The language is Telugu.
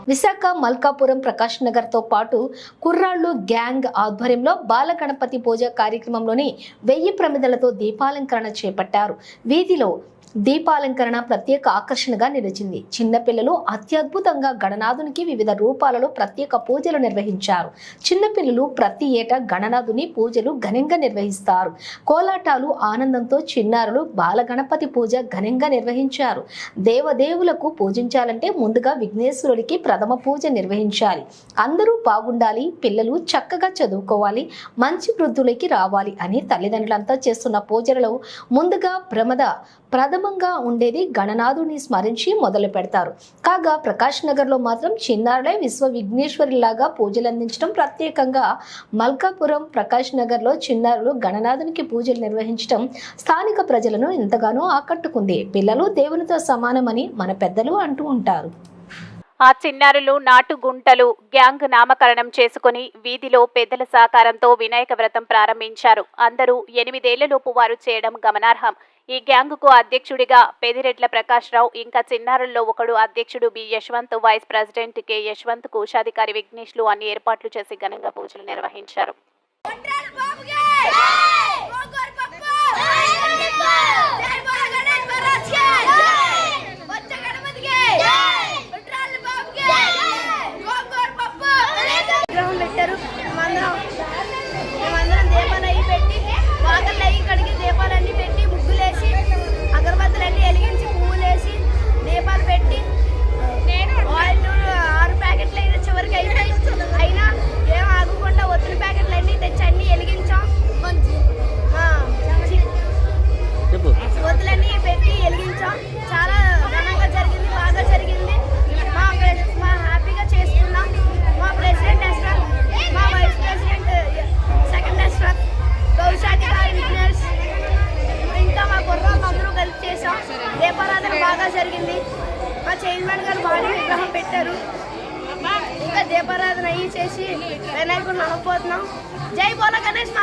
విశాఖ మల్కాపురం ప్రకాష్ నగర్ తో పాటు కుర్రాళ్ళు గ్యాంగ్ ఆధ్వర్యంలో బాల గణపతి పూజ కార్యక్రమంలోని 1000 ప్రమిదలతో దీపాలంకరణ చేపట్టారు. వీధిలో దీపాలంకరణ ప్రత్యేక ఆకర్షణగా నిలిచింది. చిన్నపిల్లలు అత్యద్భుతంగా గణనాథునికి వివిధ రూపాలలో ప్రత్యేక పూజలు నిర్వహించారు. చిన్నపిల్లలు ప్రతి ఏటా గణనాథుని పూజలు ఘనంగా నిర్వహిస్తారు. కోలాటాలు ఆనందంతో చిన్నారులు బాలగణపతి పూజ ఘనంగా నిర్వహించారు. దేవదేవులకు పూజించాలంటే ముందుగా విఘ్నేశ్వరుడికి ప్రథమ పూజ నిర్వహించాలి. అందరూ బాగుండాలి, పిల్లలు చక్కగా చదువుకోవాలి, మంచి వృద్ధులకి రావాలి అని తల్లిదండ్రులంతా చేస్తున్న పూజలలో ముందుగా ప్రథమంగా ఉండేది గణనాథుని స్మరించి మొదలు పెడతారు. కాగా ప్రకాష్ నగర్ లో మాత్రం చిన్నారులే విశ్వ విఘ్నేశ్వరిలాగా పూజలు అందించడం ప్రత్యేకంగా మల్కాపురం ప్రకాష్ నగర్ లో చిన్నారులు గణనాథునికి పూజలు నిర్వహించడం స్థానిక ప్రజలను ఎంతగానో ఆకట్టుకుంది. పిల్లలు దేవునితో సమానమని మన పెద్దలు అంటూ ఉంటారు. ఆ చిన్నారులు నాటు గుంటలు గ్యాంగ్ నామకరణం చేసుకుని వీధిలో పెద్దల సహకారంతో వినాయక వ్రతం ప్రారంభించారు. అందరూ 8 ఏళ్లలోపు వారు చేయడం గమనార్హం. ఈ గ్యాంగుకు అధ్యక్షుడిగా పెదిరెడ్ల ప్రకాష్ రావు, ఇంకా చిన్నారుల్లో ఒకడు అధ్యక్షుడు B Yashwant, vice president K Yashwant, కోశాధికారి విఘ్నేష్లు అన్ని ఏర్పాట్లు చేసి ఘనంగా పూజలు నిర్వహించారు. మేమందరం దీపాలు అవి పెట్టి వాకళ్ళు అవి కడిగి దీపాలన్నీ పెట్టి ముగ్గులేసి అగరబత్తులన్నీ వెలిగించి పువ్వులేసి దీపాలు పెట్టి ఆయిల్ 6 ప్యాకెట్లు అయితే చివరికి అయిపోయి అయినా ఏం ఆగకుండా ఒత్తుల ప్యాకెట్లు అన్నీ తెచ్చి అన్నీ వెలిగించాం. ఒత్తులన్నీ పెట్టి వెలిగించాం. చాలా ఘనంగా జరిగింది, బాగా జరిగింది. మా హ్యాపీగా చేసుకున్నాం. మా ప్రెసిడెంట్ యశ్వంత్, మా వైస్ ప్రెసిడెంట్ సెకండ్ యశ్వంత్, కోశాధికారి విఘ్నేష్, ఇంకా మా కుర్రాళ్ళు అందరూ కలిసి చేసాం. దీపారాధన బాగా జరిగింది. మా చైర్మన్ గారు భారీ విగ్రహం పెట్టారు. ఇంకా దీపారాధన అయ్యి చేసి వినాయకుడిని అనుకుపోతున్నాం. జై బోలో గణేష్.